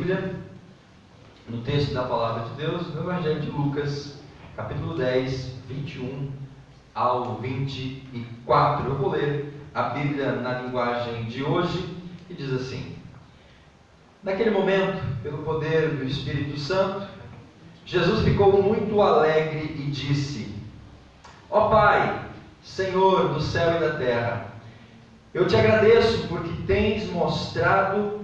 Bíblia no texto da Palavra de Deus, no Evangelho de Lucas, capítulo 10, 21 ao 24. Eu vou ler a Bíblia na linguagem de hoje, que diz assim: Naquele momento, pelo poder do Espírito Santo, Jesus ficou muito alegre e disse: Ó Pai, Senhor do céu e da terra, eu te agradeço porque tens mostrado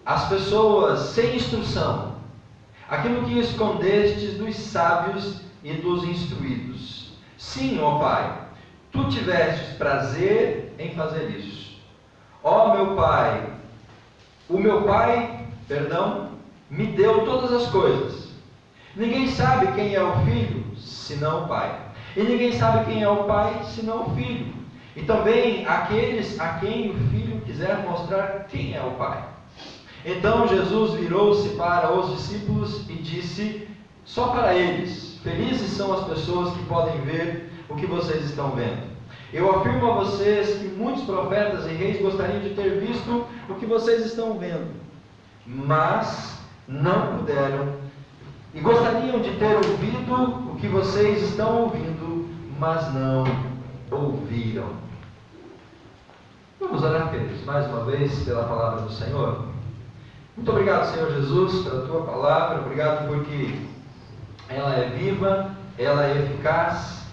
às pessoas sem instrução aquilo que escondestes dos sábios e dos instruídos. Sim, ó Pai, tu tivestes prazer em fazer isso. Ó meu Pai, o meu Pai, me deu todas as coisas. Ninguém sabe quem é o Filho, senão o Pai. E ninguém sabe quem é o Pai, senão o Filho. E também aqueles a quem o Filho quiser mostrar quem é o Pai. Então Jesus virou-se para os discípulos e disse, só para eles: felizes são as pessoas que podem ver o que vocês estão vendo. Eu afirmo a vocês que muitos profetas e reis gostariam de ter visto o que vocês estão vendo, mas não puderam, e gostariam de ter ouvido o que vocês estão ouvindo, mas não ouviram. Vamos orar, queridos, mais uma vez pela palavra do Senhor. Muito obrigado, Senhor Jesus, pela Tua palavra. Obrigado porque ela é viva, ela é eficaz.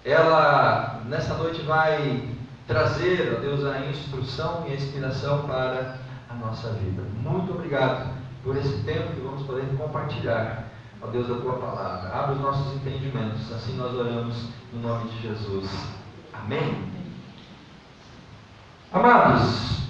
Ela, nessa noite, vai trazer, ó Deus, a instrução e a inspiração para a nossa vida. Muito obrigado por esse tempo que vamos poder compartilhar, ó Deus, a Tua palavra. Abre os nossos entendimentos, assim nós oramos no nome de Jesus. Amém? Amados,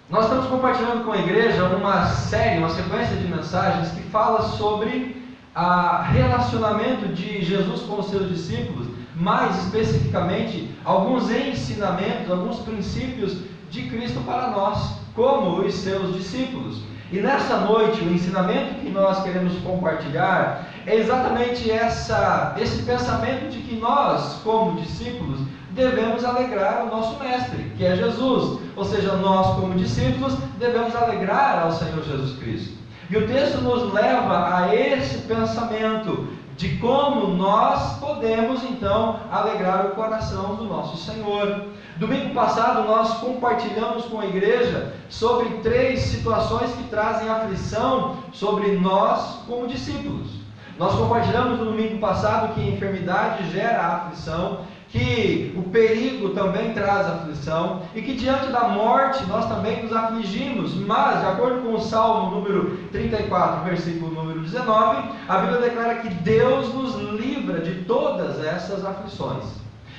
nós estamos compartilhando com a igreja uma série, uma sequência de mensagens que fala sobre o relacionamento de Jesus com os seus discípulos, mais especificamente alguns ensinamentos, alguns princípios de Cristo para nós, como os seus discípulos. E nessa noite, o ensinamento que nós queremos compartilhar é exatamente esse pensamento de que nós, como discípulos, devemos alegrar o nosso Mestre, que é Jesus. Ou seja, nós, como discípulos, devemos alegrar ao Senhor Jesus Cristo. E o texto nos leva a esse pensamento de como nós podemos, então, alegrar o coração do nosso Senhor. Domingo passado, nós compartilhamos com a igreja sobre 3 situações que trazem aflição sobre nós, como discípulos. Nós compartilhamos no domingo passado que a enfermidade gera aflição, que o perigo também traz aflição, e que diante da morte nós também nos afligimos, mas de acordo com o Salmo número 34, versículo número 19, a Bíblia declara que Deus nos livra de todas essas aflições.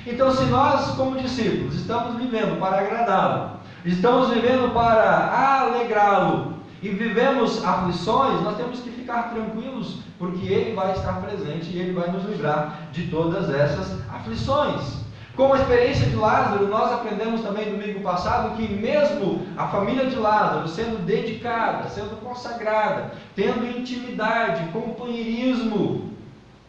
Então, se nós como discípulos estamos vivendo para agradá-lo, estamos vivendo para alegrá-lo, e vivemos aflições, nós temos que ficar tranquilos, porque Ele vai estar presente e Ele vai nos livrar de todas essas aflições. Com a experiência de Lázaro, nós aprendemos também no domingo passado que mesmo a família de Lázaro sendo dedicada, sendo consagrada, tendo intimidade, companheirismo,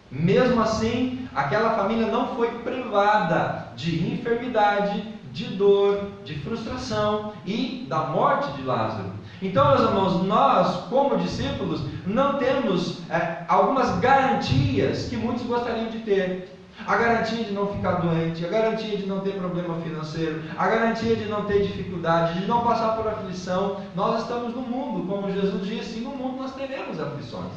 mesmo assim, aquela família não foi privada de enfermidade, de dor, de frustração e da morte de Lázaro. Então, meus irmãos, nós, como discípulos, não temos algumas garantias que muitos gostariam de ter. A garantia de não ficar doente, a garantia de não ter problema financeiro, a garantia de não ter dificuldade, de não passar por aflição. Nós estamos no mundo, como Jesus disse, e no mundo nós teremos aflições.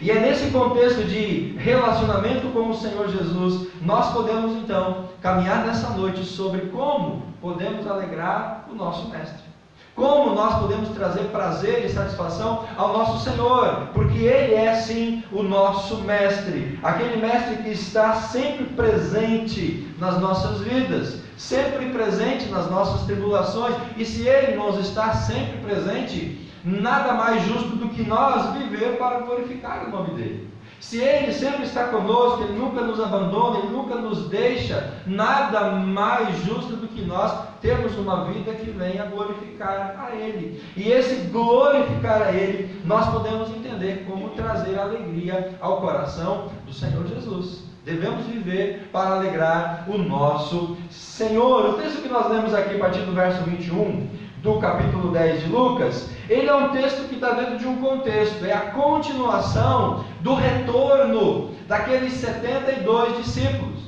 E é nesse contexto de relacionamento com o Senhor Jesus, nós podemos então caminhar nessa noite sobre como podemos alegrar o nosso Mestre. Como nós podemos trazer prazer e satisfação ao nosso Senhor, porque Ele é sim o nosso Mestre, aquele Mestre que está sempre presente nas nossas vidas, sempre presente nas nossas tribulações, e se Ele nos está sempre presente, nada mais justo do que nós viver para glorificar o nome dEle. Se Ele sempre está conosco, Ele nunca nos abandona, Ele nunca nos deixa, nada mais justo do que nós termos uma vida que venha glorificar a Ele. E esse glorificar a Ele, nós podemos entender como trazer alegria ao coração do Senhor Jesus. Devemos viver para alegrar o nosso Senhor. O texto que nós lemos aqui a partir do verso 21 do capítulo 10 de Lucas, Ele é um texto que está dentro de um contexto, é a continuação do retorno daqueles 72 discípulos.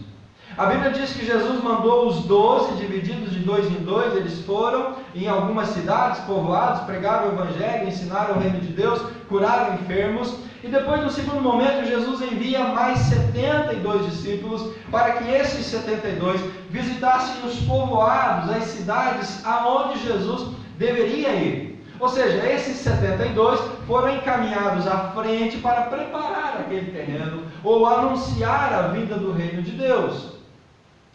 A Bíblia diz que Jesus mandou os 12, divididos de 2 em 2, eles foram em algumas cidades, povoados, pregaram o Evangelho, ensinaram o reino de Deus, curaram enfermos, e depois no segundo momento Jesus envia mais 72 discípulos para que esses 72 visitassem os povoados, as cidades aonde Jesus deveria ir. Ou seja, esses 72 foram encaminhados à frente para preparar aquele terreno ou anunciar a vinda do reino de Deus.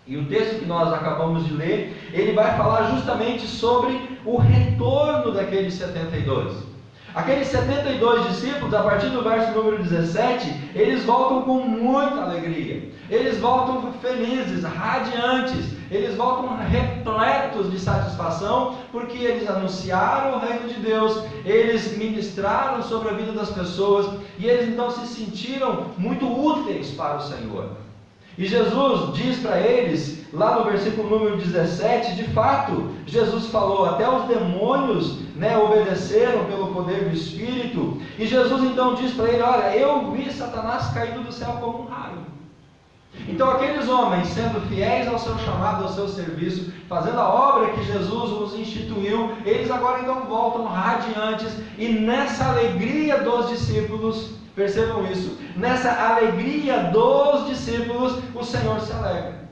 E o texto que nós acabamos de ler, ele vai falar justamente sobre o retorno daqueles 72. Aqueles 72 discípulos, a partir do verso número 17, eles voltam com muita alegria. Eles voltam felizes, radiantes. Eles voltam repletos de satisfação, porque eles anunciaram o reino de Deus, eles ministraram sobre a vida das pessoas, e eles então se sentiram muito úteis para o Senhor. E Jesus diz para eles, lá no versículo número 17, de fato, Jesus falou, até os demônios obedeceram pelo poder do Espírito, e Jesus então diz para ele, olha, eu vi Satanás caindo do céu como um raio. Então aqueles homens, sendo fiéis ao seu chamado, ao seu serviço, fazendo a obra que Jesus os instituiu, eles agora então voltam radiantes, e nessa alegria dos discípulos, percebam isso, nessa alegria dos discípulos, o Senhor se alegra.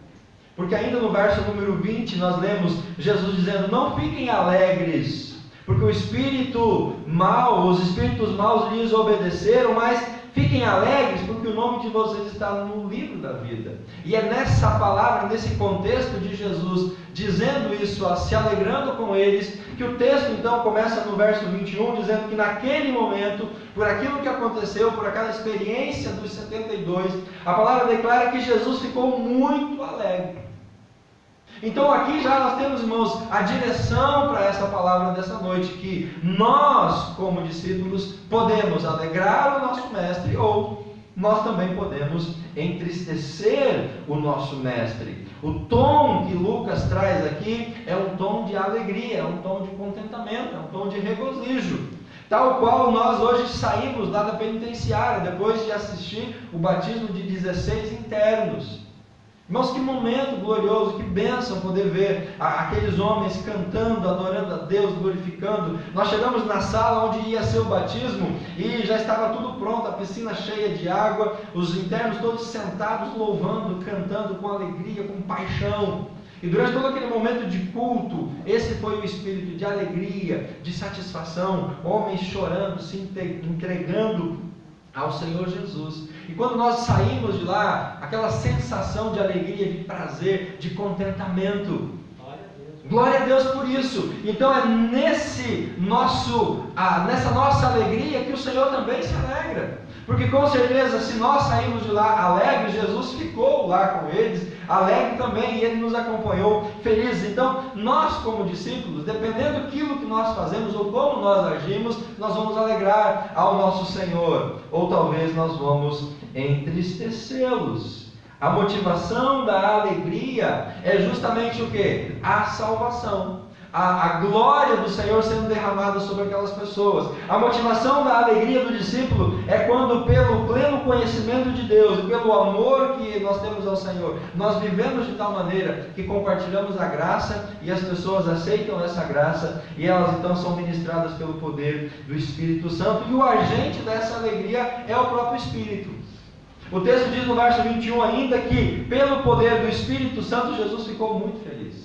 Porque ainda no verso número 20 nós lemos Jesus dizendo, não fiquem alegres, porque os espíritos maus lhes obedeceram, mas fiquem alegres, porque o nome de vocês está no livro da vida. E é nessa palavra, nesse contexto de Jesus dizendo isso, se alegrando com eles, que o texto então começa no verso 21, dizendo que naquele momento, por aquilo que aconteceu, por aquela experiência dos 72, a palavra declara que Jesus ficou muito alegre. Então aqui já nós temos, irmãos, a direção para essa palavra dessa noite, que nós, como discípulos, podemos alegrar o nosso mestre, ou nós também podemos entristecer o nosso mestre. O tom que Lucas traz aqui é um tom de alegria, é um tom de contentamento, é um tom de regozijo, tal qual nós hoje saímos lá da penitenciária, depois de assistir o batismo de 16 internos. Irmãos, que momento glorioso, que bênção poder ver aqueles homens cantando, adorando a Deus, glorificando. Nós chegamos na sala onde ia ser o batismo e já estava tudo pronto, a piscina cheia de água, os internos todos sentados, louvando, cantando com alegria, com paixão. E durante todo aquele momento de culto, esse foi o espírito de alegria, de satisfação, homens chorando, se entregando ao Senhor Jesus. E quando nós saímos de lá, aquela sensação de alegria, de prazer, de contentamento. Glória a Deus por isso. Então é nessa nossa alegria que o Senhor também se alegra. Porque com certeza, se nós saímos de lá alegres, Jesus ficou lá com eles, alegre também, e Ele nos acompanhou felizes. Então, nós como discípulos, dependendo daquilo que nós fazemos ou como nós agimos, nós vamos alegrar ao nosso Senhor, ou talvez nós vamos entristecê-los. A motivação da alegria é justamente o quê? A salvação. A glória do Senhor sendo derramada sobre aquelas pessoas. A motivação da alegria do discípulo é quando, pelo pleno conhecimento de Deus e pelo amor que nós temos ao Senhor, nós vivemos de tal maneira que compartilhamos a graça e as pessoas aceitam essa graça e elas então são ministradas pelo poder do Espírito Santo, e o agente dessa alegria é o próprio Espírito. O texto diz no verso 21 ainda que pelo poder do Espírito Santo Jesus ficou muito feliz.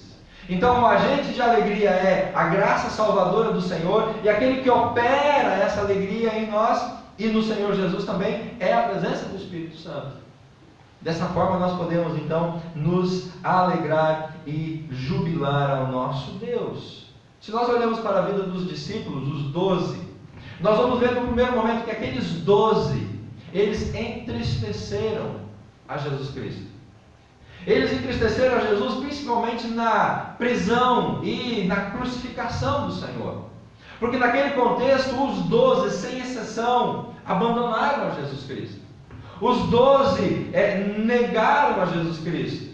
Então o agente de alegria é a graça salvadora do Senhor, e aquele que opera essa alegria em nós e no Senhor Jesus também é a presença do Espírito Santo. Dessa forma nós podemos então nos alegrar e jubilar ao nosso Deus. Se nós olhamos para a vida dos discípulos, os 12, nós vamos ver no primeiro momento que aqueles 12, eles entristeceram a Jesus Cristo. Eles entristeceram a Jesus principalmente na prisão e na crucificação do Senhor. Porque naquele contexto, os 12, sem exceção, abandonaram a Jesus Cristo. Os 12 negaram a Jesus Cristo.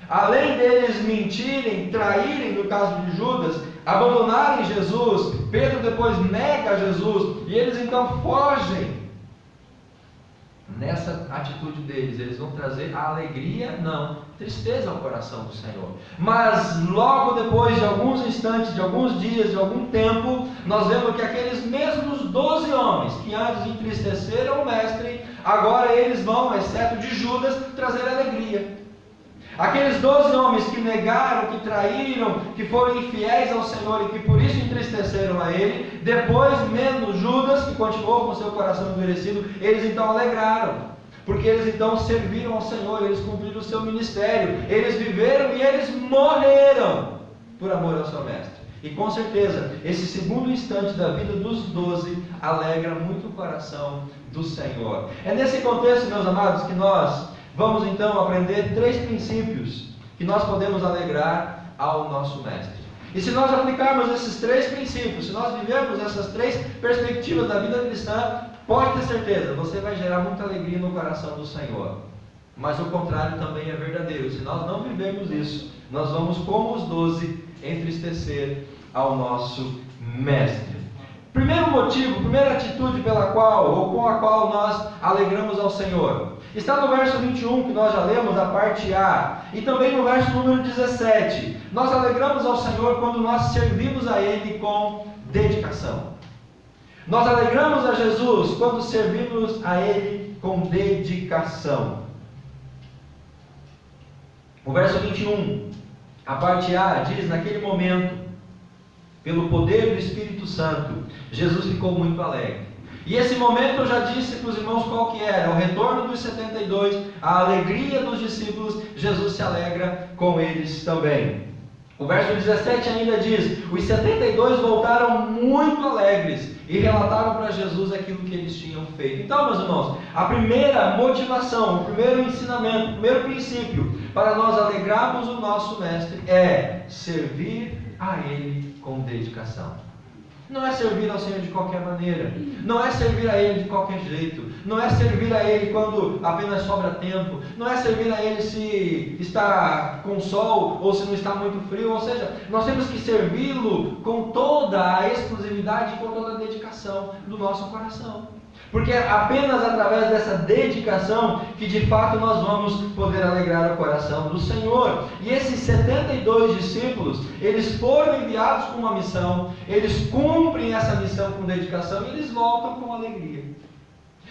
Além deles mentirem, traírem, no caso de Judas, abandonarem Jesus Pedro depois nega Jesus e eles então fogem. Nessa atitude deles, eles vão trazer alegria, não, tristeza ao coração do Senhor. Mas logo depois de alguns instantes, de alguns dias, de algum tempo, nós vemos que aqueles mesmos 12 homens que antes entristeceram o Mestre, agora eles vão, exceto de Judas, trazer alegria. Aqueles 12 homens que negaram, que traíram, que foram infiéis ao Senhor e que por isso entristeceram a Ele, depois, menos Judas, que continuou com seu coração endurecido, eles então alegraram, porque eles então serviram ao Senhor, eles cumpriram o seu ministério, eles viveram e eles morreram por amor ao seu Mestre. E com certeza, esse segundo instante da vida dos 12 alegra muito o coração do Senhor. É nesse contexto, meus amados, que nós vamos então aprender 3 princípios que nós podemos alegrar ao nosso Mestre. E se nós aplicarmos esses 3 princípios, se nós vivermos essas 3 perspectivas da vida cristã, pode ter certeza, você vai gerar muita alegria no coração do Senhor. Mas o contrário também é verdadeiro. Se nós não vivermos isso, nós vamos, como os 12, entristecer ao nosso Mestre. Primeiro motivo, primeira atitude pela qual, ou com a qual nós alegramos ao Senhor, está no verso 21, que nós já lemos, a parte A, e também no verso número 17. Nós alegramos ao Senhor quando nós servimos a Ele com dedicação. Nós alegramos a Jesus quando servimos a Ele com dedicação. O verso 21, a parte A, diz: naquele momento, pelo poder do Espírito Santo, Jesus ficou muito alegre. E esse momento eu já disse para os irmãos qual que era: o retorno dos 72, a alegria dos discípulos. Jesus se alegra com eles também. O verso 17 ainda diz: os 72 voltaram muito alegres e relataram para Jesus aquilo que eles tinham feito. Então, meus irmãos, a primeira motivação, o primeiro ensinamento, o primeiro princípio para nós alegrarmos o nosso Mestre é servir a Ele com dedicação. Não é servir ao Senhor de qualquer maneira, não é servir a Ele de qualquer jeito, não é servir a Ele quando apenas sobra tempo, não é servir a Ele se está com sol ou se não está muito frio. Ou seja, nós temos que servi-lo com toda a exclusividade, com toda a dedicação do nosso coração. Porque é apenas através dessa dedicação que de fato nós vamos poder alegrar o coração do Senhor. E esses 72 discípulos, eles foram enviados com uma missão, eles cumprem essa missão com dedicação e eles voltam com alegria.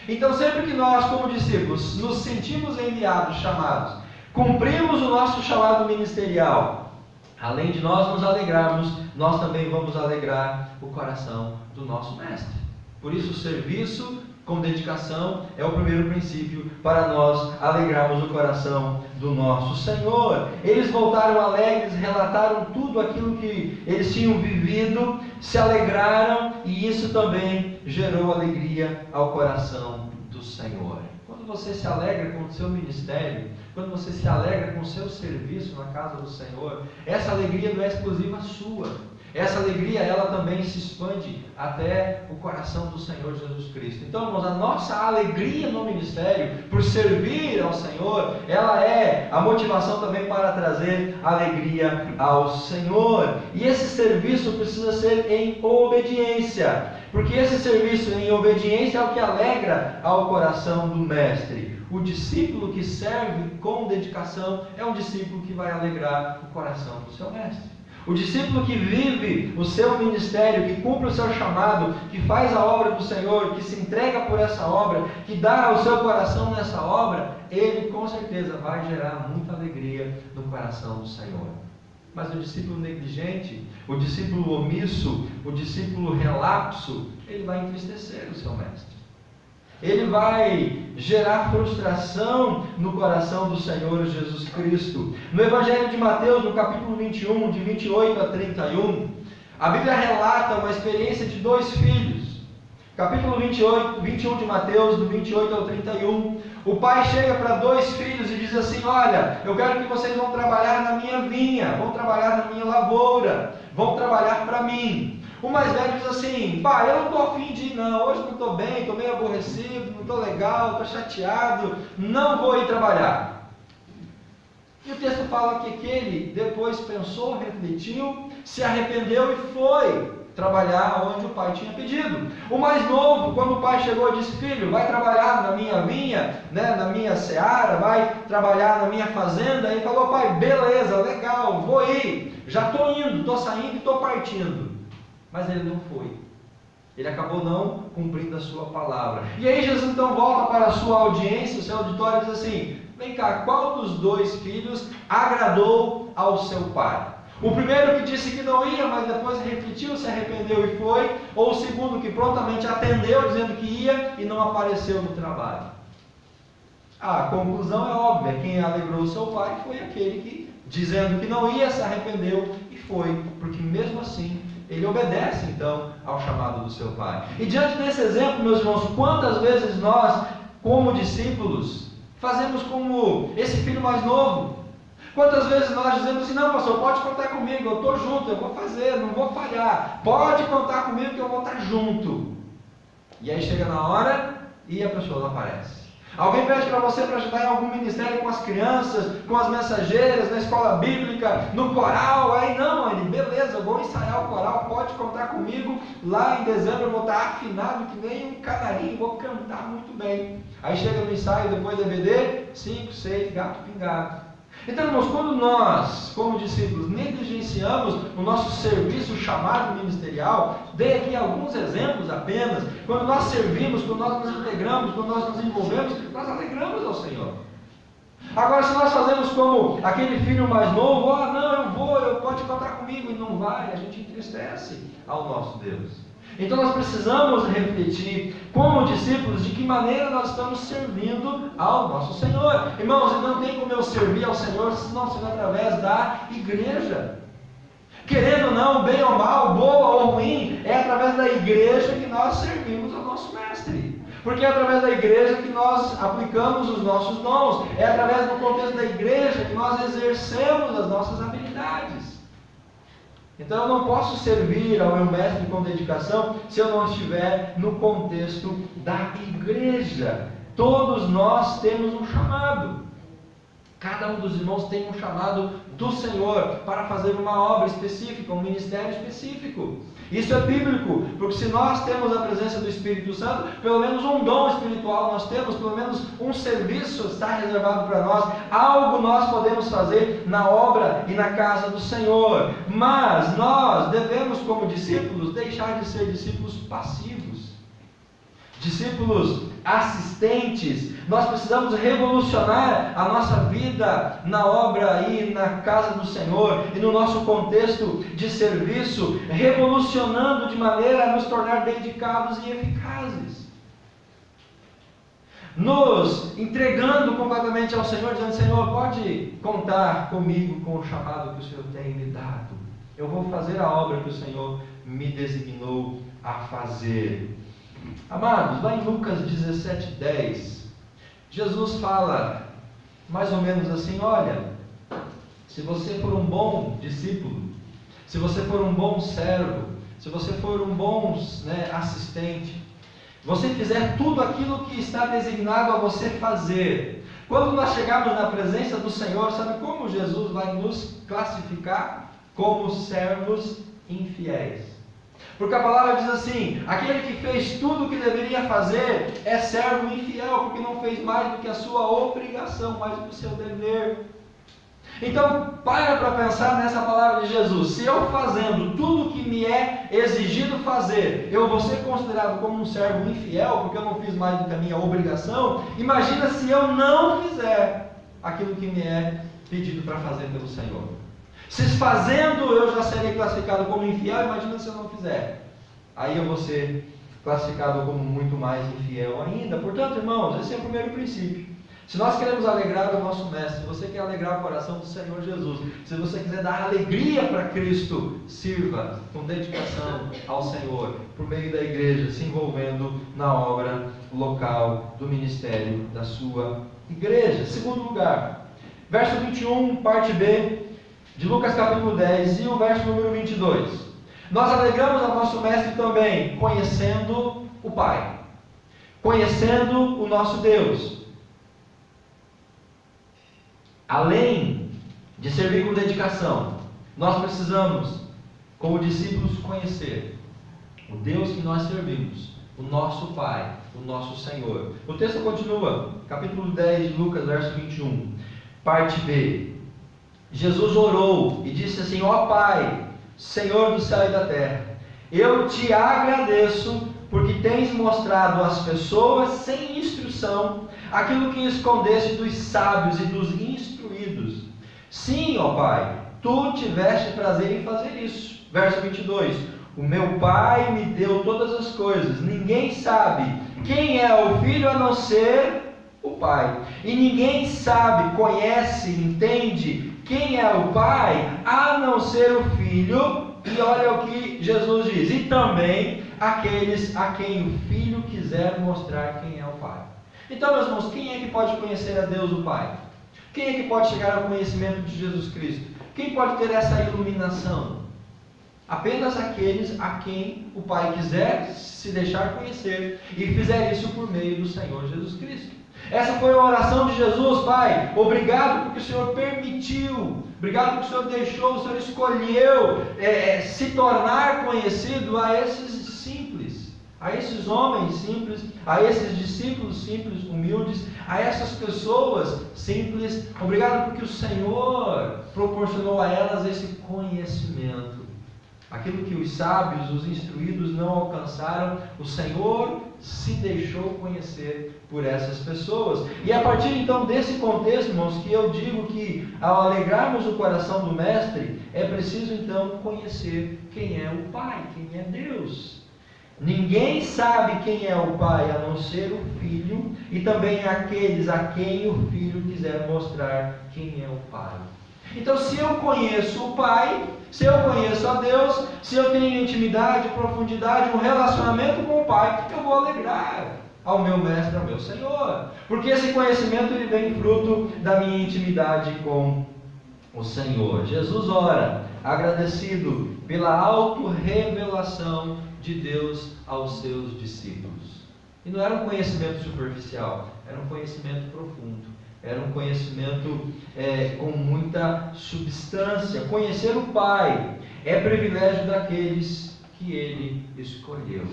Então, sempre que nós, como discípulos, nos sentimos enviados, chamados, cumprimos o nosso chamado ministerial, além de nós nos alegrarmos, nós também vamos alegrar o coração do nosso Mestre. Por isso, o serviço com dedicação é o primeiro princípio para nós alegrarmos o coração do nosso Senhor. Eles voltaram alegres, relataram tudo aquilo que eles tinham vivido, se alegraram, e isso também gerou alegria ao coração do Senhor. Quando você se alegra com o seu ministério, quando você se alegra com o seu serviço na casa do Senhor, essa alegria não é exclusiva sua. Essa alegria, ela também se expande até o coração do Senhor Jesus Cristo. Então, irmãos, a nossa alegria no ministério, por servir ao Senhor, ela é a motivação também para trazer alegria ao Senhor. E esse serviço precisa ser em obediência, porque esse serviço em obediência é o que alegra ao coração do Mestre. O discípulo que serve com dedicação é um discípulo que vai alegrar o coração do seu Mestre. O discípulo que vive o seu ministério, que cumpre o seu chamado, que faz a obra do Senhor, que se entrega por essa obra, que dá o seu coração nessa obra, ele com certeza vai gerar muita alegria no coração do Senhor. Mas o discípulo negligente, o discípulo omisso, o discípulo relapso, ele vai entristecer o seu Mestre. Ele vai gerar frustração no coração do Senhor Jesus Cristo. No Evangelho de Mateus, no capítulo 21, de 28 a 31, a Bíblia relata uma experiência de 2 filhos. Capítulo 21 de Mateus, do 28 ao 31, o pai chega para 2 filhos e diz assim: olha, eu quero que vocês vão trabalhar na minha vinha, vão trabalhar na minha lavoura, vão trabalhar para mim. O mais velho diz assim: pai, eu não estou afim de ir não, hoje não estou bem, estou meio aborrecido, não estou legal, estou chateado, não vou ir trabalhar. E o texto fala que ele depois pensou, refletiu, se arrependeu e foi. trabalhar onde o pai tinha pedido. O mais novo, quando o pai chegou, disse: filho, vai trabalhar na minha vinha, né, na minha seara, vai trabalhar na minha fazenda. E falou: pai, beleza, legal, vou ir, já estou indo, estou saindo e estou partindo. Mas ele não foi. Ele acabou não cumprindo a sua palavra. E aí Jesus então volta para a sua audiência, o seu auditório, e diz assim: vem cá, qual dos dois filhos agradou ao seu pai? O primeiro que disse que não ia, mas depois refletiu, se arrependeu e foi? Ou o segundo que prontamente atendeu, dizendo que ia e não apareceu no trabalho? A conclusão é óbvia: quem alegrou o seu pai foi aquele que, dizendo que não ia, se arrependeu e foi, porque mesmo assim ele obedece então ao chamado do seu pai. E diante desse exemplo, meus irmãos, quantas vezes nós, como discípulos, fazemos como esse filho mais novo? Quantas vezes nós dizemos assim: não, pastor, pode contar comigo, eu estou junto, eu vou fazer, não vou falhar, pode contar comigo que eu vou estar junto. E aí chega na hora e a pessoa não aparece. Alguém pede para você para ajudar em algum ministério com as crianças, com as mensageiras, na escola bíblica, no coral. Aí não, ele, beleza, eu vou ensaiar o coral, pode contar comigo. Lá em dezembro eu vou estar afinado que nem um canarinho, vou cantar muito bem. Aí chega no ensaio, depois do EBD, 5, 6, gato pingado. Então, irmãos, quando nós, como discípulos, negligenciamos o nosso serviço, chamado ministerial, dei aqui alguns exemplos apenas. Quando nós servimos, quando nós nos integramos, quando nós nos envolvemos, nós alegramos ao Senhor. Agora, se nós fazemos como aquele filho mais novo: não, eu vou, pode contar comigo, e não vai, a gente entristece ao nosso Deus. Então nós precisamos refletir, como discípulos, de que maneira nós estamos servindo ao nosso Senhor. Irmãos, não tem como eu servir ao Senhor se não sendo através da igreja. Querendo ou não, bem ou mal, boa ou ruim, é através da igreja que nós servimos ao nosso Mestre. Porque é através da igreja que nós aplicamos os nossos dons, é através do contexto da igreja que nós exercemos as nossas habilidades. Então eu não posso servir ao meu mestre com dedicação se eu não estiver no contexto da igreja. Todos nós temos um chamado. Cada um dos irmãos tem um chamado do Senhor para fazer uma obra específica, um ministério específico. Isso é bíblico, porque se nós temos a presença do Espírito Santo, pelo menos um dom espiritual nós temos, pelo menos um serviço está reservado para nós, algo nós podemos fazer na obra e na casa do Senhor. Mas nós devemos, como discípulos, deixar de ser discípulos passivos, discípulos assistentes. Nós precisamos revolucionar a nossa vida na obra e na casa do Senhor e no nosso contexto de serviço, revolucionando de maneira a nos tornar dedicados e eficazes, nos entregando completamente ao Senhor, dizendo: Senhor, pode contar comigo com o chamado que o Senhor tem me dado. Eu vou fazer a obra que o Senhor me designou a fazer. Amados, lá em Lucas 17:10, Jesus fala mais ou menos assim: olha, se você for um bom discípulo, se você for um bom servo, se você for um bom assistente, você fizer tudo aquilo que está designado a você fazer, quando nós chegarmos na presença do Senhor, sabe como Jesus vai nos classificar? Como servos infiéis. Porque a palavra diz assim: aquele que fez tudo o que deveria fazer é servo infiel, porque não fez mais do que a sua obrigação, mais do que o seu dever. Então, para pensar nessa palavra de Jesus. Se eu fazendo tudo o que me é exigido fazer, eu vou ser considerado como um servo infiel, porque eu não fiz mais do que a minha obrigação. Imagina se eu não fizer aquilo que me é pedido para fazer pelo Senhor. Se fazendo eu já serei classificado como infiel, imagina se eu não fizer. Aí eu vou ser classificado como muito mais infiel ainda. Portanto, irmãos, esse é o primeiro princípio. Se nós queremos alegrar o nosso Mestre, se você quer alegrar o coração do Senhor Jesus, se você quiser dar alegria para Cristo, sirva com dedicação ao Senhor, por meio da igreja, se envolvendo na obra local do ministério da sua igreja. Segundo lugar, verso 21, parte B, de Lucas capítulo 10 e o verso número 22. Nós alegramos ao nosso Mestre também, conhecendo o Pai, conhecendo o nosso Deus. Além de servir com dedicação, nós precisamos, como discípulos, conhecer O Deus que nós servimos, o nosso Pai, o nosso Senhor. O texto continua, capítulo 10 de Lucas, verso 21, parte B. Jesus orou e disse assim: ó Pai, Senhor do céu e da terra, eu te agradeço porque tens mostrado às pessoas sem instrução aquilo que escondeste dos sábios e dos instruídos. Sim, ó Pai, tu tiveste prazer em fazer isso. Verso 22. O meu Pai me deu todas as coisas. Ninguém sabe quem é o Filho a não ser o Pai. E ninguém sabe, conhece, entende quem é o Pai a não ser o Filho. E olha o que Jesus diz: e também aqueles a quem o Filho quiser mostrar quem é o Pai. Então, meus irmãos, quem é que pode conhecer a Deus o Pai? Quem é que pode chegar ao conhecimento de Jesus Cristo? Quem pode ter essa iluminação? Apenas aqueles a quem o Pai quiser se deixar conhecer e fizer isso por meio do Senhor Jesus Cristo. Essa foi a oração de Jesus: Pai, obrigado porque o Senhor permitiu, obrigado porque o Senhor deixou, o Senhor escolheu se tornar conhecido a esses simples, a esses homens simples, a esses discípulos simples, humildes, a essas pessoas simples. Obrigado porque o Senhor proporcionou a elas esse conhecimento. Aquilo que os sábios, os instruídos não alcançaram, o Senhor se deixou conhecer por essas pessoas. E a partir então desse contexto, irmãos, que eu digo que ao alegrarmos o coração do Mestre, é preciso então conhecer quem é o Pai, quem é Deus. Ninguém sabe quem é o Pai a não ser o Filho, e também aqueles a quem o Filho quiser mostrar quem é o Pai. Então, se eu conheço o Pai, se eu conheço a Deus, se eu tenho intimidade, profundidade, um relacionamento com o Pai, eu vou alegrar ao meu Mestre, ao meu Senhor. Porque esse conhecimento ele vem fruto da minha intimidade com o Senhor. Jesus ora, agradecido pela autorrevelação de Deus aos seus discípulos. E não era um conhecimento superficial, era um conhecimento profundo. Era um conhecimento com muita substância. Conhecer o Pai é privilégio daqueles que Ele escolheu.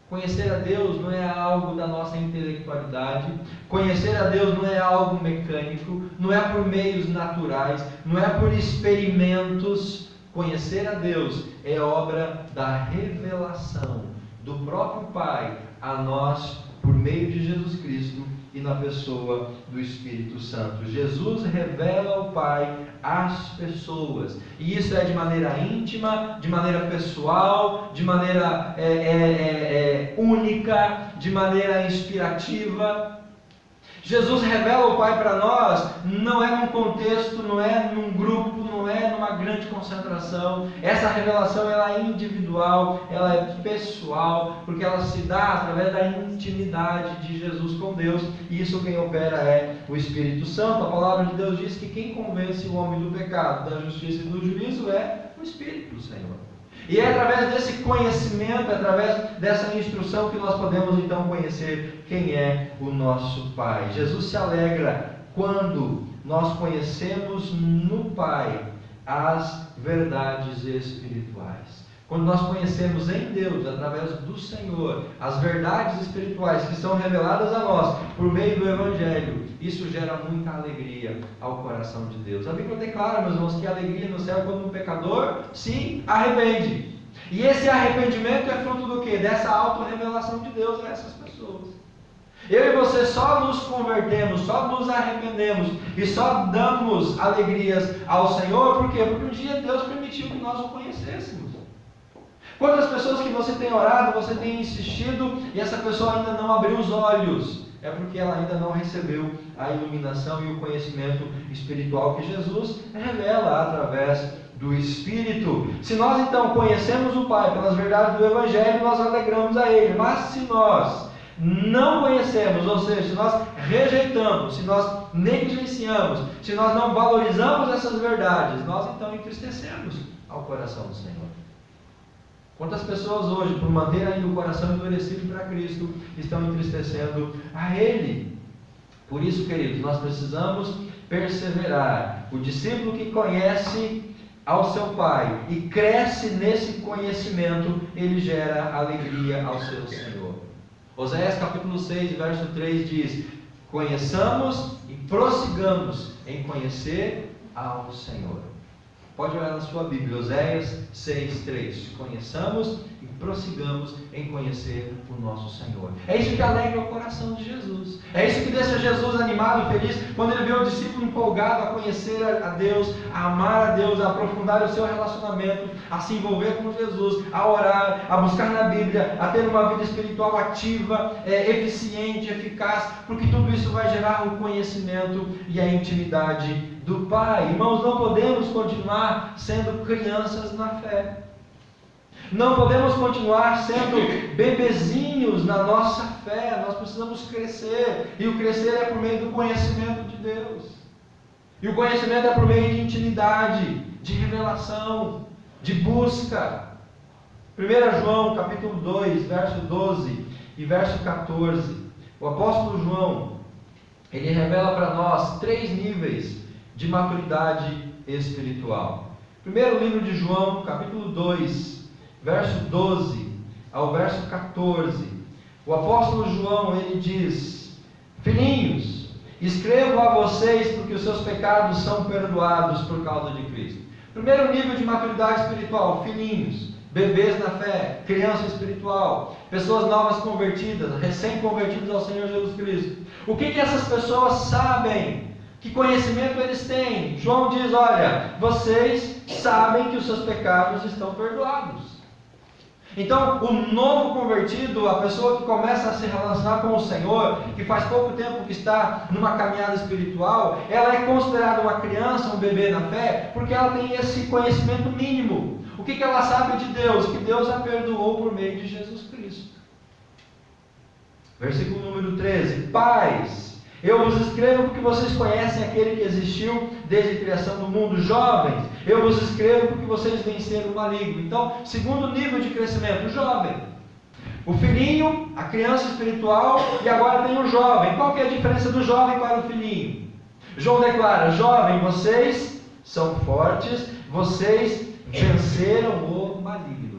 Conhecer a Deus não é algo da nossa intelectualidade. Conhecer a Deus não é algo mecânico, não é por meios naturais, não é por experimentos. Conhecer a Deus é obra da revelação do próprio Pai a nós por meio de Jesus Cristo e na pessoa do Espírito Santo. Jesus revela o Pai às pessoas, e isso é de maneira íntima, de maneira pessoal, de maneira única, de maneira inspirativa. Jesus revela o Pai para nós, não é num contexto, não é num grupo, não é numa grande concentração. Essa revelação ela é individual, ela é pessoal, porque ela se dá através da intimidade de Jesus com Deus, e isso quem opera é o Espírito Santo. A palavra de Deus diz que quem convence o homem do pecado, da justiça e do juízo é o Espírito do Senhor. E é através desse conhecimento, através dessa instrução que nós podemos então conhecer quem é o nosso Pai. Jesus se alegra quando nós conhecemos no Pai as verdades espirituais. Quando nós conhecemos em Deus, através do Senhor, as verdades espirituais que são reveladas a nós por meio do Evangelho, isso gera muita alegria ao coração de Deus. A Bíblia declara, meus irmãos, que a alegria no céu é quando um pecador se arrepende. E esse arrependimento é fruto do quê? Dessa auto-revelação de Deus a essas pessoas. Eu e você só nos convertemos, só nos arrependemos e só damos alegrias ao Senhor, por quê? Porque um dia Deus permitiu que nós o conhecêssemos. Quantas pessoas que você tem orado, você tem insistido e essa pessoa ainda não abriu os olhos? É porque ela ainda não recebeu a iluminação e o conhecimento espiritual que Jesus revela através do Espírito. Se nós então conhecemos o Pai pelas verdades do Evangelho, nós alegramos a Ele. Mas se nós não conhecemos, ou seja, se nós rejeitamos, se nós negligenciamos, se nós não valorizamos essas verdades, nós então entristecemos ao coração do Senhor. Quantas pessoas hoje, por manter ainda o coração endurecido para Cristo, estão entristecendo a Ele? Por isso, queridos, nós precisamos perseverar. O discípulo que conhece ao seu Pai e cresce nesse conhecimento, ele gera alegria ao seu Senhor. Oséias capítulo 6, verso 3 diz: conheçamos e prossigamos em conhecer ao Senhor. Pode olhar na sua Bíblia, Oséias 6:3. Conheçamos e prossigamos em conhecer o nosso Senhor. É isso que alegra o coração de Jesus. É isso que deixa Jesus animado e feliz quando ele vê o discípulo empolgado a conhecer a Deus, a amar a Deus, a aprofundar o seu relacionamento, a se envolver com Jesus, a orar, a buscar na Bíblia, a ter uma vida espiritual ativa, eficiente, eficaz, porque tudo isso vai gerar o conhecimento e a intimidade do Pai. Irmãos, não podemos continuar sendo crianças na fé. Não podemos continuar sendo bebezinhos na nossa fé. Nós precisamos crescer. E o crescer é por meio do conhecimento de Deus. E o conhecimento é por meio de intimidade, de revelação, de busca. 1 João capítulo 2, verso 12 e verso 14. O apóstolo João, ele revela para nós 3 níveis de maturidade espiritual. Primeiro livro de João, capítulo 2, verso 12 ao verso 14. O apóstolo João, ele diz: filhinhos, escrevo a vocês porque os seus pecados são perdoados por causa de Cristo. Primeiro nível de maturidade espiritual, filhinhos, bebês na fé, criança espiritual, pessoas novas convertidas, recém-convertidos ao Senhor Jesus Cristo. O que essas pessoas sabem? Que conhecimento eles têm? João diz: olha, vocês sabem que os seus pecados estão perdoados. Então, o novo convertido, a pessoa que começa a se relacionar com o Senhor, que faz pouco tempo que está numa caminhada espiritual, ela é considerada uma criança, um bebê na fé, porque ela tem esse conhecimento mínimo. O que ela sabe de Deus? Que Deus a perdoou por meio de Jesus Cristo. Versículo número 13: pais, eu vos escrevo porque vocês conhecem aquele que existiu desde a criação do mundo. Jovens, eu vos escrevo porque vocês venceram o maligno. Então, segundo nível de crescimento, o jovem. O filhinho, a criança espiritual, e agora tem o jovem. Qual que é a diferença do jovem para o filhinho? João declara: jovem, vocês são fortes, vocês venceram o maligno.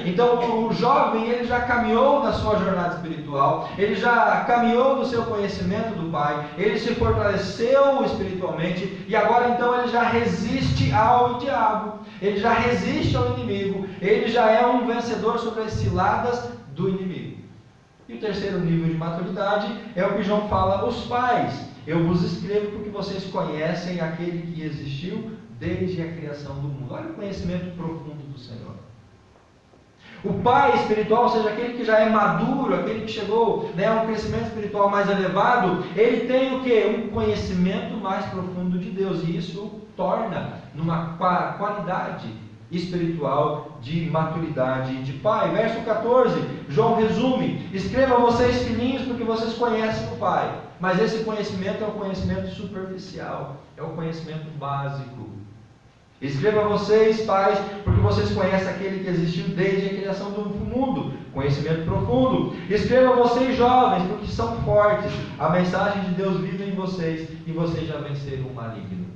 Então o jovem, ele já caminhou na sua jornada espiritual, ele já caminhou no seu conhecimento do Pai, ele se fortaleceu espiritualmente, e agora então ele já resiste ao diabo, ele já resiste ao inimigo, ele já é um vencedor sobre as ciladas do inimigo. E o terceiro nível de maturidade é o que João fala: os pais, eu vos escrevo porque vocês conhecem aquele que existiu desde a criação do mundo. Olha o conhecimento profundo do Senhor. O pai espiritual, ou seja, aquele que já é maduro, aquele que chegou a um crescimento espiritual mais elevado, ele tem o quê? Um conhecimento mais profundo de Deus, e isso o torna numa qualidade espiritual de maturidade de pai. Verso 14, João resume: escreva a vocês, filhinhos, porque vocês conhecem o Pai. Mas esse conhecimento é o conhecimento superficial, é o conhecimento básico. Escreva a vocês, pais, porque vocês conhecem aquele que existiu desde a criação do mundo, conhecimento profundo. Escreva a vocês, jovens, porque são fortes, a mensagem de Deus vive em vocês, e vocês já venceram o maligno.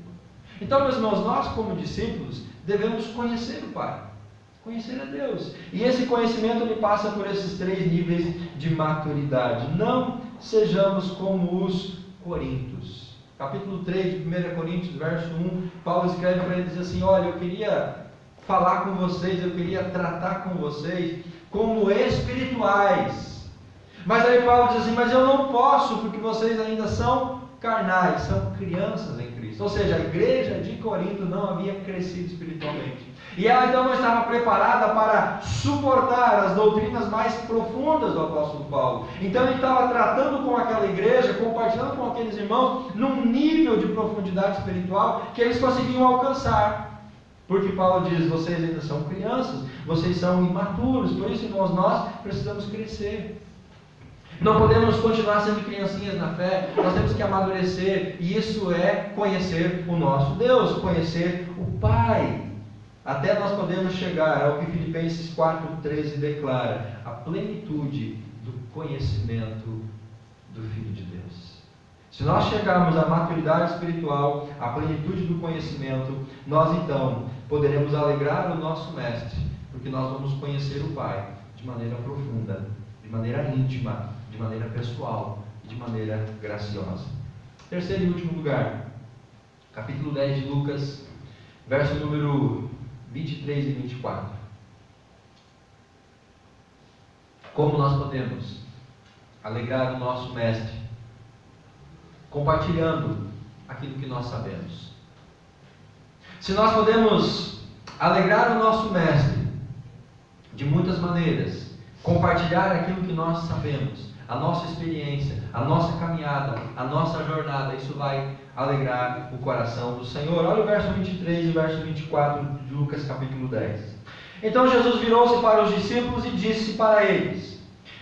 Então, meus irmãos, nós como discípulos devemos conhecer o Pai, conhecer a Deus, e esse conhecimento ele passa por esses 3 níveis de maturidade. Não sejamos como os coríntios. Capítulo 3 de 1 Coríntios, verso 1, Paulo escreve para ele, diz assim: olha, eu queria falar com vocês, eu queria tratar com vocês como espirituais. Mas aí Paulo diz assim: mas eu não posso, porque vocês ainda são carnais, são crianças em Cristo. Ou seja, a igreja de Corinto não havia crescido espiritualmente. E ela então não estava preparada para suportar as doutrinas mais profundas do apóstolo Paulo. Então ele estava tratando com aquela igreja, compartilhando com aqueles irmãos, num nível de profundidade espiritual que eles conseguiam alcançar. Porque Paulo diz: vocês ainda são crianças, vocês são imaturos, por isso, irmãos, nós precisamos crescer. Não podemos continuar sendo criancinhas na fé, nós temos que amadurecer, e isso é conhecer o nosso Deus, conhecer o Pai. Até nós podemos chegar ao que Filipenses 4,13 declara: a plenitude do conhecimento do Filho de Deus. Se nós chegarmos à maturidade espiritual, à plenitude do conhecimento, nós então poderemos alegrar o nosso Mestre, porque nós vamos conhecer o Pai de maneira profunda, de maneira íntima, de maneira pessoal e de maneira graciosa. Terceiro e último lugar, capítulo 10 de Lucas, verso número 23 e 24. Como nós podemos alegrar o nosso Mestre? Compartilhando aquilo que nós sabemos. Se nós podemos alegrar o nosso Mestre de muitas maneiras, compartilhar aquilo que nós sabemos, a nossa experiência, a nossa caminhada, a nossa jornada, isso vai alegrar o coração do Senhor. Olha o verso 23 e o verso 24 de Lucas capítulo 10. Então Jesus virou-se para os discípulos e disse para eles: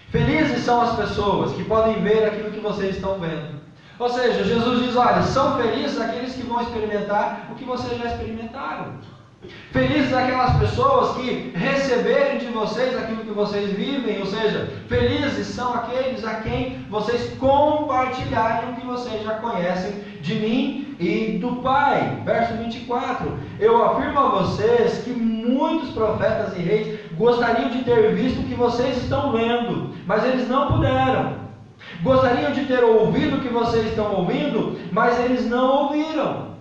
felizes são as pessoas que podem ver aquilo que vocês estão vendo. Ou seja, Jesus diz: olha, são felizes aqueles que vão experimentar o que vocês já experimentaram. Felizes aquelas pessoas que receberem de vocês aquilo que vocês vivem. Ou seja, felizes são aqueles a quem vocês compartilharem o que vocês já conhecem de mim e do Pai. Verso 24: eu afirmo a vocês que muitos profetas e reis gostariam de ter visto o que vocês estão vendo, mas eles não puderam. Gostariam de ter ouvido o que vocês estão ouvindo, mas eles não ouviram.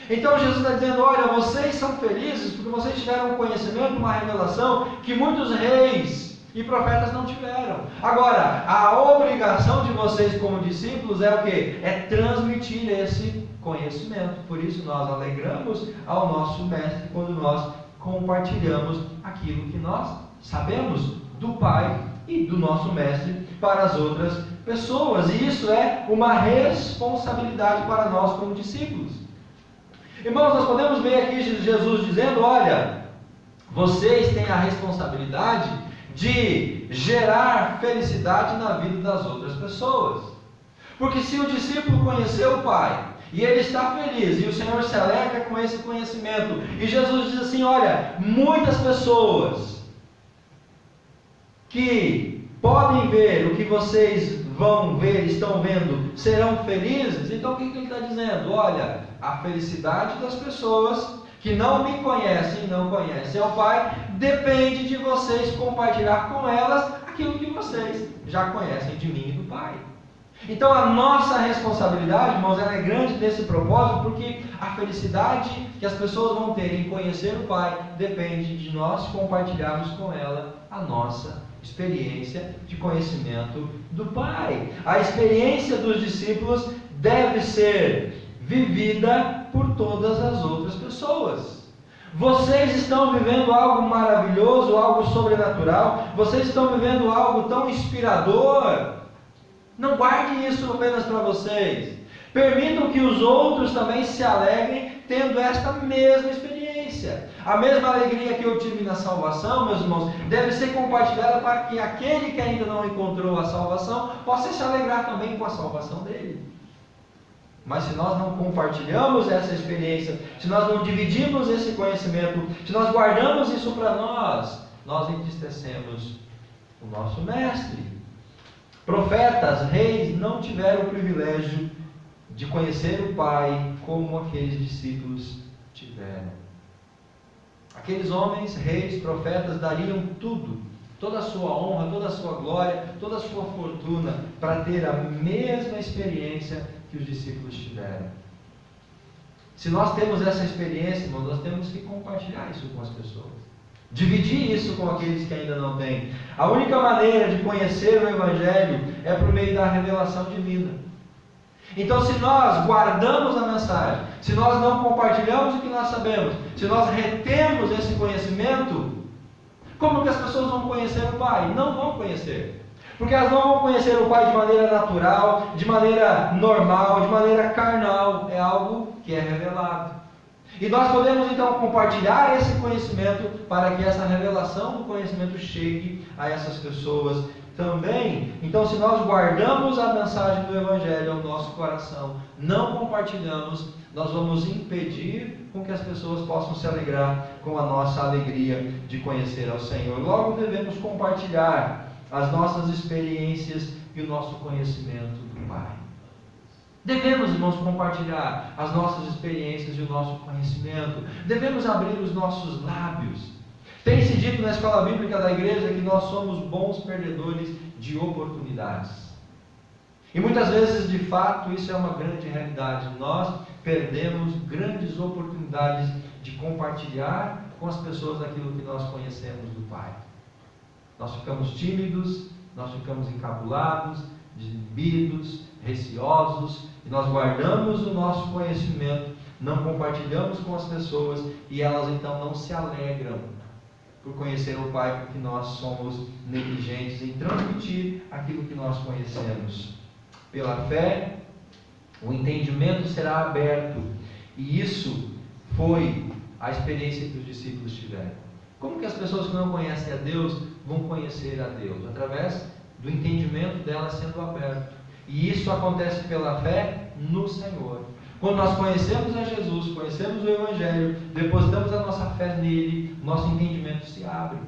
Então Jesus está dizendo: olha, vocês são felizes porque vocês tiveram um conhecimento, uma revelação que muitos reis e profetas não tiveram. Agora, a obrigação de vocês como discípulos é o quê? É transmitir esse conhecimento. Por isso nós alegramos ao nosso Mestre quando nós compartilhamos aquilo que nós sabemos do Pai e do nosso Mestre para as outras pessoas. E isso é uma responsabilidade para nós como discípulos. Irmãos, nós podemos ver aqui Jesus dizendo: olha, vocês têm a responsabilidade de gerar felicidade na vida das outras pessoas. Porque se o discípulo conheceu o Pai e ele está feliz, e o Senhor se alegra com esse conhecimento, e Jesus diz assim: olha, muitas pessoas que podem ver o que vocês vão ver, estão vendo, serão felizes. Então o que ele está dizendo? Olha, a felicidade das pessoas que não me conhecem e não conhecem ao Pai depende de vocês compartilhar com elas aquilo que vocês já conhecem de mim e do Pai. Então a nossa responsabilidade, irmãos, ela é grande nesse propósito, porque a felicidade que as pessoas vão ter em conhecer o Pai depende de nós compartilharmos com ela a nossa experiência de conhecimento do Pai. A experiência dos discípulos deve ser vivida por todas as outras pessoas. Vocês estão vivendo algo maravilhoso, algo sobrenatural, vocês estão vivendo algo tão inspirador. Não guardem isso apenas para vocês. Permitam que os outros também se alegrem tendo esta mesma experiência. A mesma alegria que eu tive na salvação, meus irmãos, deve ser compartilhada para que aquele que ainda não encontrou a salvação possa se alegrar também com a salvação dele. Mas se nós não compartilhamos essa experiência, se nós não dividimos esse conhecimento, se nós guardamos isso para nós entristecemos o nosso Mestre. Profetas, reis não tiveram o privilégio de conhecer o Pai como aqueles discípulos tiveram. Aqueles homens, reis, profetas dariam tudo, toda a sua honra, toda a sua glória, toda a sua fortuna para ter a mesma experiência que os discípulos tiveram. Se nós temos essa experiência, irmãos, nós temos que compartilhar isso com as pessoas. Dividir isso com aqueles que ainda não têm. A única maneira de conhecer o Evangelho é por meio da revelação divina. Então, se nós guardamos a mensagem, se nós não compartilhamos o que nós sabemos, se nós retemos esse conhecimento, como que as pessoas vão conhecer o Pai? Não vão conhecer. Porque elas não vão conhecer o Pai de maneira natural, de maneira normal, de maneira carnal. É algo que é revelado. E nós podemos então compartilhar esse conhecimento para que essa revelação do conhecimento chegue a essas pessoas também. Então, se nós guardamos a mensagem do Evangelho ao nosso coração, não compartilhamos, nós vamos impedir com que as pessoas possam se alegrar com a nossa alegria de conhecer ao Senhor. Logo devemos compartilhar as nossas experiências e o nosso conhecimento do Pai. Devemos, irmãos, compartilhar as nossas experiências e o nosso conhecimento. Devemos abrir os nossos lábios. Tem-se dito na escola bíblica da igreja que nós somos bons perdedores de oportunidades. E muitas vezes, de fato, isso é uma grande realidade. Nós perdemos grandes oportunidades de compartilhar com as pessoas aquilo que nós conhecemos do Pai. Nós ficamos tímidos, nós ficamos encabulados, desinibidos, receosos, e nós guardamos o nosso conhecimento, não compartilhamos com as pessoas, e elas então não se alegram por conhecer o Pai, porque nós somos negligentes em transmitir aquilo que nós conhecemos. Pela fé, o entendimento será aberto, e isso foi a experiência que os discípulos tiveram. Como que as pessoas que não conhecem a Deus vão conhecer a Deus? Através do entendimento delas sendo aberto. E isso acontece pela fé no Senhor. Quando nós conhecemos a Jesus, conhecemos o Evangelho, depositamos a nossa fé nele, nosso entendimento se abre.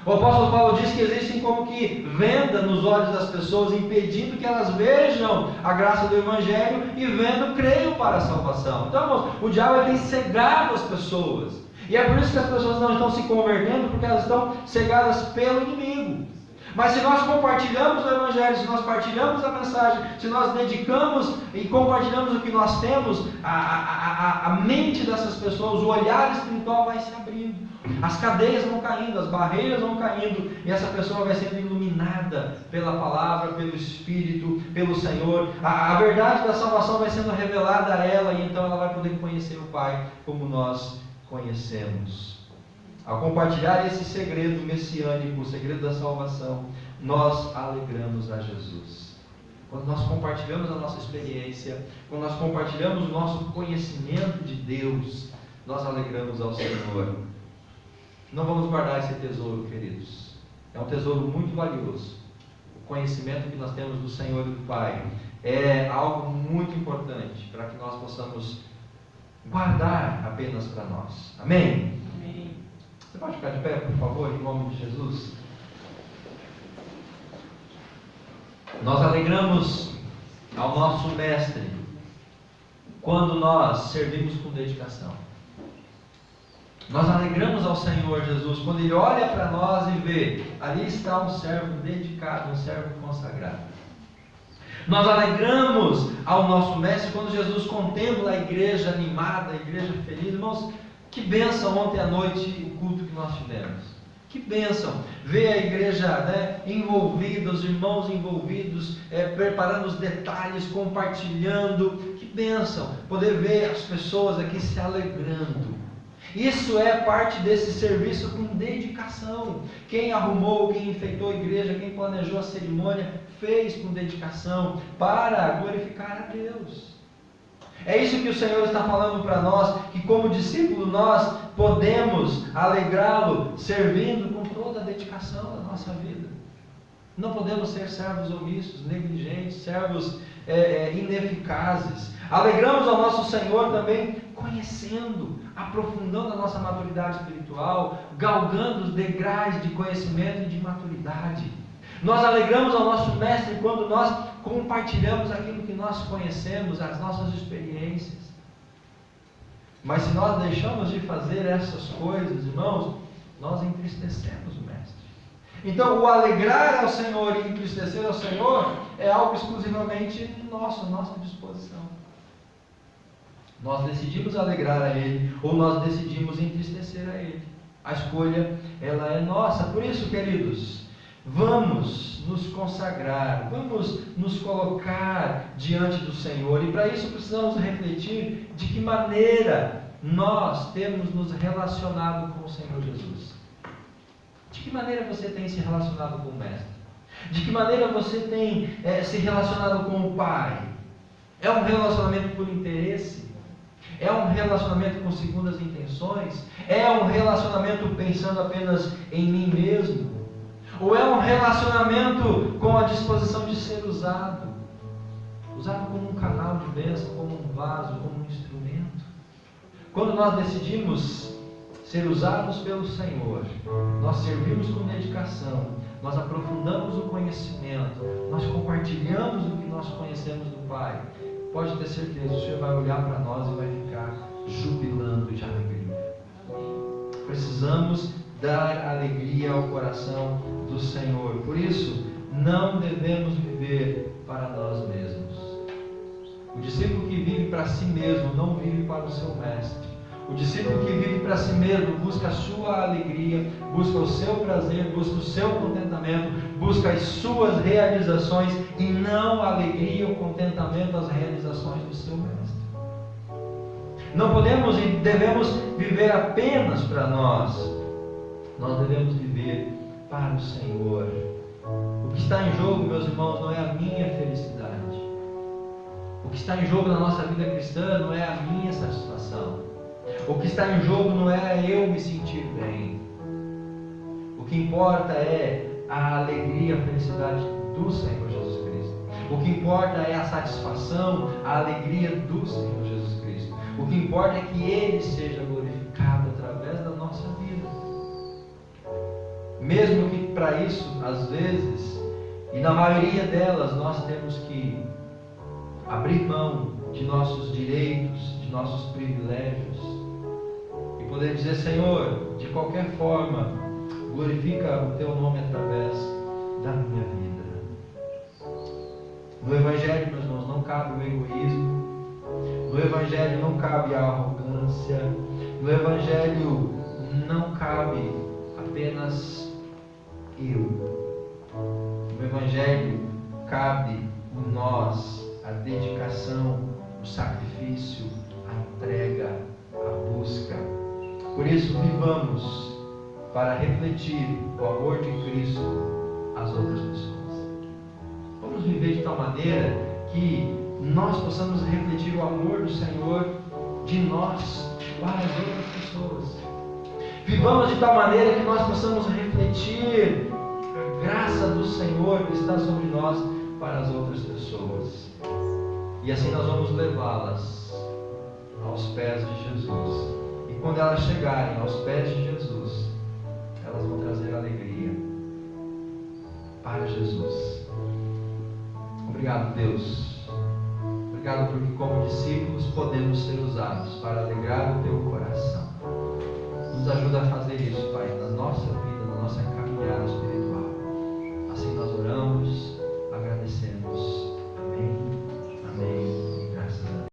O apóstolo Paulo diz que existem como que venda nos olhos das pessoas, impedindo que elas vejam a graça do Evangelho e vendo, creiam para a salvação. Então, irmãos, o diabo tem cegado as pessoas. E é por isso que as pessoas não estão se convertendo, porque elas estão cegadas pelo inimigo. Mas se nós compartilhamos o Evangelho, se nós partilhamos a mensagem, se nós dedicamos e compartilhamos o que nós temos, a mente dessas pessoas, o olhar espiritual vai se abrindo. As cadeias vão caindo, as barreiras vão caindo, e essa pessoa vai sendo iluminada pela palavra, pelo Espírito, pelo Senhor. A verdade da salvação vai sendo revelada a ela, e então ela vai poder conhecer o Pai como nós conhecemos. Ao compartilhar esse segredo messiânico, o segredo da salvação, nós alegramos a Jesus. Quando nós compartilhamos a nossa experiência, quando nós compartilhamos o nosso conhecimento de Deus, nós alegramos ao Senhor. Não vamos guardar esse tesouro, queridos. É um tesouro muito valioso. O conhecimento que nós temos do Senhor e do Pai é algo muito importante para que nós possamos guardar apenas para nós. Amém? Amém. Você pode ficar de pé, por favor, em nome de Jesus? Nós alegramos ao nosso Mestre quando nós servimos com dedicação. Nós alegramos ao Senhor Jesus quando Ele olha para nós e vê, ali está um servo dedicado, um servo consagrado. Nós alegramos ao nosso Mestre quando Jesus contempla a igreja animada, a igreja feliz. Irmãos, que bênção ontem à noite o culto que nós tivemos. Que bênção ver a igreja envolvida, os irmãos envolvidos, preparando os detalhes, compartilhando. Que bênção poder ver as pessoas aqui se alegrando. Isso é parte desse serviço com dedicação. Quem arrumou, quem enfeitou a igreja, quem planejou a cerimônia, fez com dedicação para glorificar a Deus. É isso que o Senhor está falando para nós, que como discípulo nós podemos alegrá-lo servindo com toda a dedicação da nossa vida. Não podemos ser servos omissos, negligentes, servos ineficazes. Alegramos ao nosso Senhor também conhecendo, aprofundando a nossa maturidade espiritual, galgando os degraus de conhecimento e de maturidade. Nós alegramos ao nosso Mestre quando nós compartilhamos aquilo que nós conhecemos, as nossas experiências. Mas se nós deixamos de fazer essas coisas, irmãos, nós entristecemos o Mestre. Então, o alegrar ao Senhor e entristecer ao Senhor é algo exclusivamente nosso, nossa disposição. Nós decidimos alegrar a Ele ou nós decidimos entristecer a Ele. A escolha, ela é nossa. Por isso, queridos, vamos nos consagrar, vamos nos colocar diante do Senhor, e para isso precisamos refletir de que maneira nós temos nos relacionado com o Senhor Jesus. De que maneira você tem se relacionado com o Mestre? De que maneira você tem se relacionado com o Pai? É um relacionamento por interesse? É um relacionamento com segundas intenções? É um relacionamento pensando apenas em mim mesmo? Ou é um relacionamento com a disposição de ser usado? Usado como um canal de bênção, como um vaso, como um instrumento? Quando nós decidimos ser usados pelo Senhor, nós servimos com dedicação, nós aprofundamos o conhecimento, nós compartilhamos o que nós conhecemos do Pai. pode ter certeza, o Senhor vai olhar para nós e vai ficar jubilando de alegria. Precisamos dar alegria ao coração do Senhor. Por isso, não devemos viver para nós mesmos. O discípulo que vive para si mesmo não vive para o seu mestre. O discípulo que vive para si mesmo busca a sua alegria, busca o seu prazer, busca o seu contentamento, busca as suas realizações e não a alegria, o contentamento, as realizações do seu mestre. Não podemos e devemos viver apenas para nós. Nós devemos viver para o Senhor. O que está em jogo, meus irmãos, não é a minha felicidade. O que está em jogo na nossa vida cristã não é a minha satisfação. O que está em jogo não é eu me sentir bem. O que importa é a alegria, a felicidade do Senhor Jesus Cristo. O que importa é a satisfação, a alegria do Senhor Jesus Cristo. O que importa é que Ele seja glorificado através da nossa vida. Mesmo que para isso, às vezes, e na maioria delas, nós temos que abrir mão de nossos direitos, de nossos privilégios, e poder dizer: Senhor, de qualquer forma, glorifica o Teu nome através da minha vida. No Evangelho, meus irmãos, não cabe o egoísmo. No Evangelho não cabe a arrogância. No Evangelho não cabe apenas eu. No Evangelho cabe o nós, a dedicação, o sacrifício, a entrega, a busca. Por isso, vivamos para refletir o amor de Cristo às outras pessoas. Vamos viver de tal maneira que nós possamos refletir o amor do Senhor de nós para as outras pessoas. Vivamos de tal maneira que nós possamos refletir a graça do Senhor que está sobre nós para as outras pessoas. E assim nós vamos levá-las aos pés de Jesus. E quando elas chegarem aos pés de Jesus, elas vão trazer alegria para Jesus. Obrigado, Deus. Obrigado porque, como discípulos, podemos ser usados para alegrar o Teu coração. Nos ajuda a fazer isso, Pai.